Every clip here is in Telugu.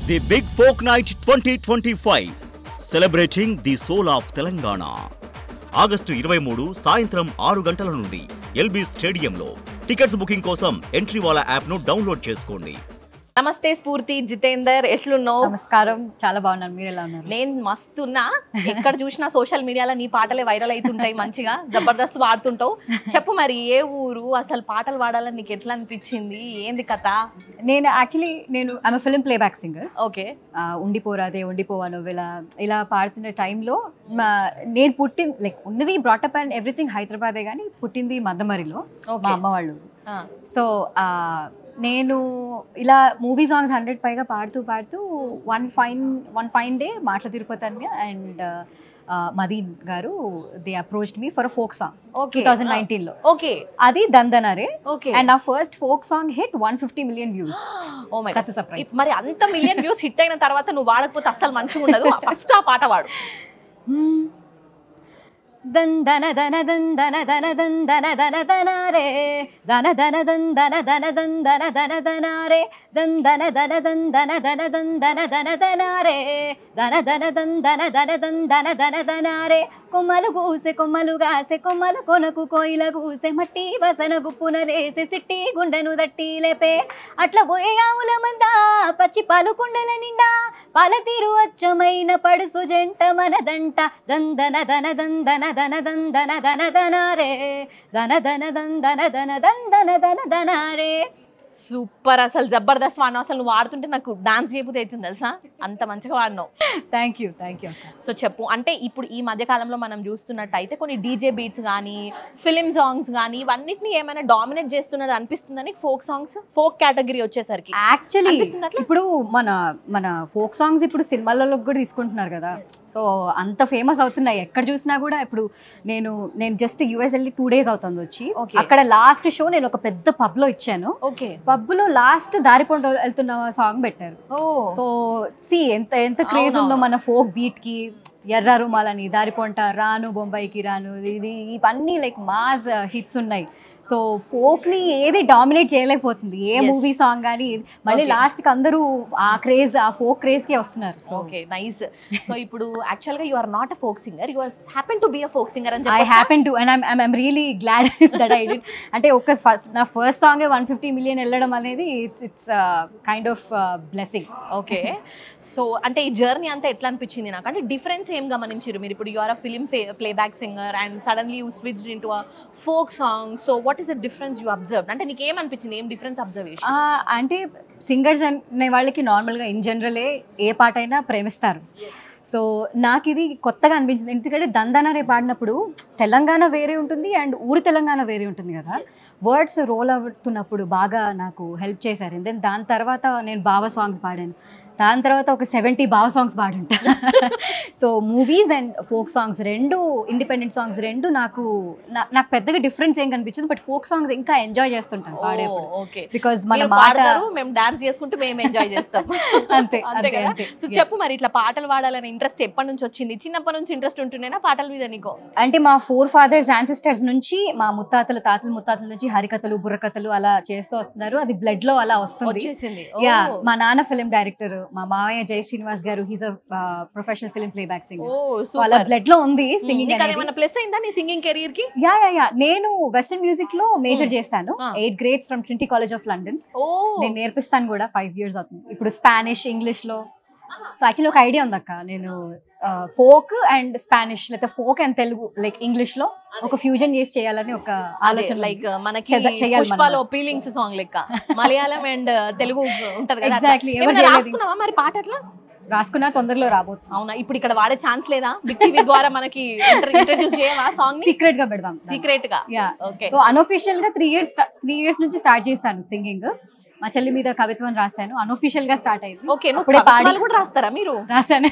The Big Folk Night 2025, celebrating the soul of Telangana. August 23 సాయంత్రం 6 గంటల నుండి ఎల్బీ స్టేడియంలో. టికెట్స్ బుకింగ్ కోసం ఎంట్రీవాలా యాప్ను డౌన్లోడ్ చేసుకోండి. నమస్తే స్ఫూర్తి, జితేందర్, ఎట్లున్నావు? నమస్కారం, చాలా బాగున్నాను. మీరు ఎలా ఉన్నారు? నేను మస్తున్నా. ఎక్కడ చూసినా సోషల్ మీడియాలో నీ పాటలే వైరల్ అవుతుంటాయి, మంచిగా జబర్దస్త్ పాడుతుంటావు. చెప్పు మరి, ఏ ఊరు, అసలు పాటలు పాడాలని నీకు ఎట్లా అనిపించింది, ఏంది కథ? నేను actually I'm film playback singer. Okay. ఉండిపోరాదే, ఉండిపోవా నువ్వెలా ఇలా పాడుతున్న టైంలో నేను ఉన్నది బ్రాటప్ అండ్ ఎవ్రీథింగ్ హైదరాబాదే, కానీ పుట్టింది మద్దమరిలో, మా అమ్మ వాళ్ళు. సో నేను ఇలా మూవీ సాంగ్స్ 100 పైగా పాడుతూ వన్ ఫైన్ డే మాటల Tirupati and Madeen garu they approached me for a folk song 2019లో. ఓకే. అది దందనరే. ఓకే. అండ్ నా first folk song hit 150 million views. Oh my god, surprise. మరి అంత మిలియన్ వ్యూస్ హిట్ అయిన తర్వాత నువ్వు వాడకపోతే అస్సలు మంచిగా ఉండదు. ఫస్ట్ ఆ పాట వాడు. దందన దన దందన దన దందన దన దనరే దన దన దందన దన దందన దన దనరే దందన దన దందన దన దందన దన దనరే దన దన దందన దన దందన దన దనరే కొమ్మలు గూసె కొమ్మలు గాసె కొమ్మల కొనకు కోయిల గూసె మట్టి వసన గుప్పున లేసే సిట్టి గుండెను దట్టి లేపే అట్లా పోయే ఆవుల మందా పచ్చి పాలు కుండల నిండా పాల తీరు అచ్చమైన పడుసు జంట మనదంట దందన దన దందన దన దందన దన దనరే దన దన దందన దన దందన దన దనరే. సూపర్, అసలు జబర్దస్త్ వాడినావు. అసలు నువ్వు వాడుతుంటే నాకు డాన్స్ చేయబోతే అవుతుంది తెలుసా, అంత మంచిగా వాడినావు. Thank you. సో చెప్పు, అంటే ఇప్పుడు ఈ మధ్యకాలంలో మనం చూస్తున్నట్టయితే కొన్ని డీజే బీట్స్ కానీ ఫిలిం సాంగ్స్ కానీ ఇవన్నిటిని ఏమైనా డామినేట్ చేస్తున్నది అనిపిస్తుందని ఫోక్ సాంగ్స్, ఫోక్ కేటగిరీ వచ్చేసరికి యాక్చువల్లీ ఇప్పుడు మన ఫోక్ సాంగ్స్ ఇప్పుడు సినిమాలలో కూడా తీసుకుంటున్నారు కదా. సో అంత ఫేమస్ అవుతున్నాయి ఎక్కడ చూసినా కూడా. ఇప్పుడు నేను జస్ట్ యూఎస్ వెళ్ళి 2 days అవుతుంది వచ్చి. అక్కడ లాస్ట్ షో నేను ఒక పెద్ద పబ్ లో ఇచ్చాను. ఓకే. పబ్ లో లాస్ట్ దారిపొంట వెళ్తున్న సాంగ్ పెట్టారు. సో ఎంత క్రేజ్ ఉందో మన ఫోక్ బీట్ కి. ఎర్ర రుమాలని, దారిపొంట, రాను బొంబాయికి రాను, ఇవన్నీ లైక్ మాస్ హిట్స్ ఉన్నాయి. సో ఫోక్ ని ఏది డామినేట్ చేయలేకపోతుంది ఏ మూవీ సాంగ్ కానీ. మళ్ళీ లాస్ట్ కి అందరూ ఆ ఫోక్ క్రేజ్ కి వస్తున్నారు. Okay, nice. సో ఇప్పుడు యాక్చువల్ గా you are not a folk singer, you happen to be a folk singer అని చెప్పొచ్చా? I happen to and I'm really glad that I did. అంటే నా ఫస్ట్ సాంగ్ 150 million వెళ్ళడం అనేది it's kind of blessing. Okay. So అంటే ఈ జర్నీ అంతా ఎట్లా అనిపించింది నాకు, అంటే డిఫరెన్స్ ఏం గమనించారు మీరు? ఇప్పుడు you are a film playback singer and suddenly you switched into a folk song. So what is the difference you observe? అంటే నీకు ఏమనిపించింది, ఏం డిఫరెన్స్ అబ్జర్వేషన్? అంటే సింగర్స్ అనే వాళ్ళకి నార్మల్గా ఇన్ జనరలే ఏ పాట అయినా ప్రేమిస్తారు. సో నాకు ఇది కొత్తగా అనిపించింది. ఎందుకంటే దందనరే పాడినప్పుడు తెలంగాణ వేరే ఉంటుంది అండ్ ఊరు తెలంగాణ వేరే ఉంటుంది కదా. వర్డ్స్ రోల్ అవుతున్నప్పుడు బాగా నాకు హెల్ప్ చేశారు. దెన్ దాని తర్వాత నేను బావ సాంగ్స్ పాడాను. దాని తర్వాత ఒక 70 బావ సాంగ్స్ పాడుంటా. So movies and folk songs రెండు, ఇండిపెండెంట్ సాంగ్స్ రెండు నాకు పెద్దగా డిఫరెన్స్ ఏం కనిపించింది. బట్ ఫోక్ సాంగ్స్ ఇంకా ఎంజాయ్ చేస్తుంటాను పాడేప్పుడు. బికాజ్ మన పాడతారు, మేము డాన్స్ చేసుకుంటూ మేము ఎంజాయ్ చేస్తాం. అంతే. సో చెప్పు మరి, ఇట్లా పాటలు పాడాలనే ఇంట్రెస్ట్ ఎప్పటి నుంచి వచ్చింది? చిన్నప్పటి నుంచి ఇంట్రెస్ట్ ఉంటుండేనా పాటల మీద నీకు? అంటే మా forefathers ancestors నుంచి, మా ముత్తాతల ముత్తాతల నుంచి హరికథలు, బుర్రకథలు అలా చేస్తూ వస్తున్నారు. అది బ్లడ్ లో అలా వస్తుంది. మా నాన్న ఫిలిం డైరెక్టర్, మా మావయ్య జై శ్రీనివాస్ గారు, he's a professional film playback singer. So అలా బ్లడ్ లో ఉంది సింగింగ్. ఏమైనా ప్లస్ అయిందా నీ సింగింగ్ కెరీర్ కి? యా నేను వెస్టర్న్ మ్యూజిక్ లో మేజర్ చేస్తాను. 8 grades from Trinity college of London. నేను నేర్పిస్తాను కూడా. 5 years అవుతుంది ఇప్పుడు స్పానిష్, ఇంగ్లీష్ లో. సో యాక్చువల్లీ ఒక ఐడియా ఉంది అక్క, నేను ఫోక్ అండ్ స్పానిష్ లేదా folk and Telugu like English లో ఒక ఫ్యూజన్ చేసి చేయాలని ఒక ఆలోచన. లైక్ మనకి పుష్పలో ఫీలింగ్స్ సాంగ్ లెక్క మలయాళం అండ్ తెలుగు ఉంటది కదా. ఎగ్జాక్ట్లీ. రాసుకున్నావా మరి పాట? అట్లా రాసుకున్నా, తొందరలో రాబోతుంది. అవునా? ఇప్పుడు ఇక్కడ వాడే ఛాన్స్ లేదా? బిగ్ టీవీ ద్వారా మనకి ఇంట్రడ్యూస్ చేయవా సాంగ్? సీక్రెట్ గా పెడదాం. సీక్రెట్ గా. ఓకే. సో అన్అఫీషియల్ గా 3 years నుంచి స్టార్ట్ చేశాను సింగింగ్. మా చెల్లి మీద కవిత్వం రాశాను. అన్అఫీషియల్ గా స్టార్ట్ అయింది. ఓకే. కవిత్వాలు కూడా రాస్తారా మీరు? రాశాను.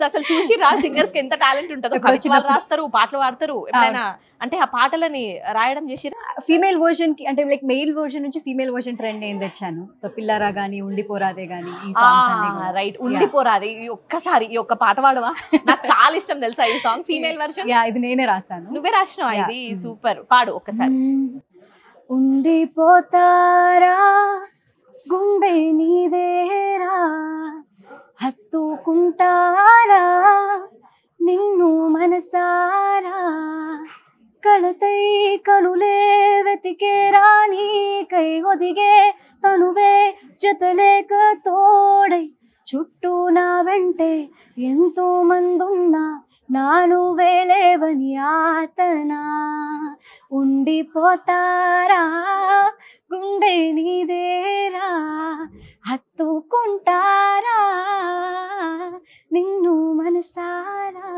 అసలు చూసి సింగర్స్ కి ఎంత టాలెంట్ ఉంటుందో. కవిత్వాలు రాస్తారు, పాటలు పాడతారు. ఎప్పుడైనా అంటే ఆ పాటలని రాయడం చేసి ఫీమేల్ వర్షన్ కి, అంటే లైక్ మెయిల్ వర్షన్ నుంచి ఫీమేల్ వర్షన్ ట్రెండ్ ఏం తెచ్చాను. సో పిల్లరా గానీ, ఉండిపోరాదే గానీ, ఈ సాంగ్స్ అన్ని. రైట్. ఉండిపోరాదే ఒక్కసారి ఈ ఒక్క పాట పాడవా? నాకు చాలా ఇష్టం తెలుసా ఈ సాంగ్, ఫీమేల్ వర్షన్. ఇది నేనే రాశాను. నువ్వే రాసినావా? ఇది సూపర్. పాడు ఒక్కసారి. ఉండిపోతారా గుండె నీదేరా హత్తుకుంటారా నిన్ను మనసారా కళతై కనులే వెతికే రాణి కై ఒదిగే తనువే జతలేక తోడై చుట్టూ నా వెంటే ఎంతో మందున్నా నాను వేలేవని ఆతనా ఉండిపోతారా గుండె నీదేరా హత్తుకుంటారా నిన్ను మనసారా.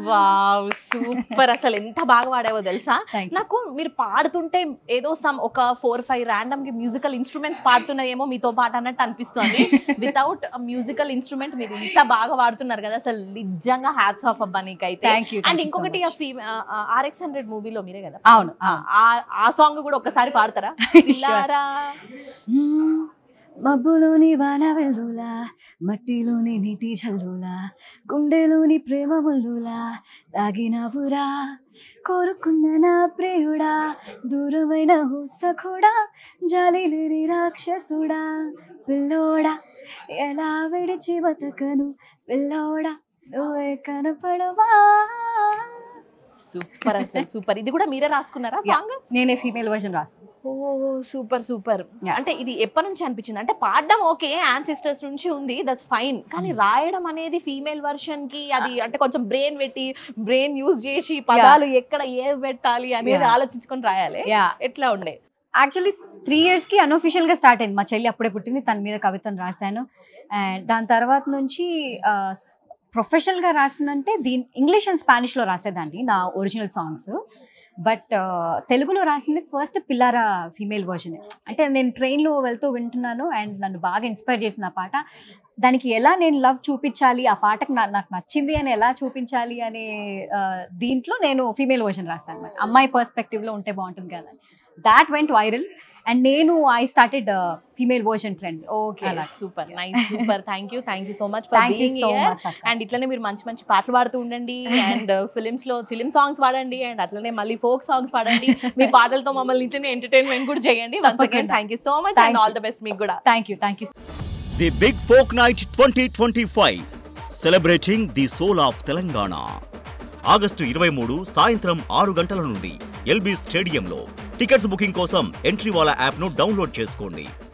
వావ్ సూపర్, అసలు ఎంత బాగా పాడావో తెలుసా. Thank you. నాకు మీరు పాడుతుంటే ఏదో ఒక 4-5 ర్యాండమ్ మ్యూజికల్ ఇన్స్ట్రుమెంట్స్ పాడుతున్నాయేమో మీతో పాటు అన్నట్టు అనిపిస్తుంది. వితౌట్ మ్యూజికల్ ఇన్స్ట్రుమెంట్ మీరు ఇంత బాగా పాడుతున్నారు కదా, అసలు నిజంగా హ్యాట్స్ ఆఫ్ అబ్బా నీకైతే. Thank you, and thank you so ఇంకొకటి much. RX100 మూవీలో మీరే కదా. అవును. ఆ సాంగ్ కూడా ఒక్కసారి పాడతారా? ఇల్లారా మబ్బులోని వాన వెల్లులా మట్టిలోని నీటి జల్లులా గుండెలోని ప్రేమ ముల్లులా తాగినవురా కోరుకున్న నా ప్రియుడా దూరమైన హుసకుడా జాలి లేని రాక్షసుడా పిల్లోడా ఎలా విడిచి బతకను పిల్లోడా నువ్వే కనపడవా. సూపర్, అసలు సూపర్. ఇది కూడా మీరే రాసుకున్నారా సాంగ్? నేనే ఫీమేల్ వర్జన్ రాస్తాను. ఓ సూపర్ సూపర్. అంటే ఇది ఎప్పటి నుంచి అనిపించింది? అంటే పాడడం ఓకే యాన్సిస్టర్స్ నుంచి ఉంది, దట్స్ ఫైన్, కానీ రాయడం అనేది ఫీమేల్ వర్షన్ కి అది అంటే కొంచెం బ్రెయిన్ యూజ్ చేసి పదాలు ఎక్కడ ఏది పెట్టాలి అనేది ఆలోచించుకొని రాయాలి. ఎట్లా ఉండే? యాక్చువల్లీ 3 yearsకి అన్అఫిషియల్గా స్టార్ట్ అయింది. మా చెల్లి అప్పుడే పుట్టింది, తన మీద కవితను రాశాను. అండ్ దాని తర్వాత నుంచి ప్రొఫెషనల్గా రాసిందంటే ఇంగ్లీష్ అండ్ స్పానిష్లో రాసేదాన్ని నా ఒరిజినల్ సాంగ్స్. బట్ తెలుగులో రాసింది ఫస్ట్ పిల్లారా ఫీమేల్ వర్షన్. అంటే నేను ట్రైన్లో వెళ్తూ వింటున్నాను అండ్ నన్ను బాగా ఇన్స్పైర్ చేసిన ఆ పాట. దానికి ఎలా నేను లవ్ చూపించాలి, ఆ పాటకు నాకు నచ్చింది అని ఎలా చూపించాలి అనే దీంట్లో నేను ఫీమేల్ వర్షన్ రాస్తాను అనమాట. అమ్మాయి పర్స్పెక్టివ్లో ఉంటే బాగుంటుంది కదా. దాట్ వెంట్ వైరల్ అండ్ నేను I started female version trend. Okay super nice super. Thank you so much for being here. And ఇట్లనే మీరు మంచి మంచి పాటలు పాడుతూ ఉండండి అండ్ ఫిలిం సాంగ్స్ పాడండి అండ్ అట్లనే మళ్ళీ ఫోక్ సాంగ్స్ పాడండి. మీ పాటలతో మమ్మల్ని ఇట్లనే ఎంటర్టైన్మెంట్ కూడా చేయండి. Once again thank you so much and all the best మీకు కూడా. Thank you. The big folk night 2025 celebrating the soul of Telangana. August 23 సాయంత్రం 6 గంటల నుండి ఎల్బీ స్టేడియంలో. టికెట్స్ బుకింగ్ కోసం ఎంట్రీవాలా యాప్ను డౌన్లోడ్ చేసుకోండి.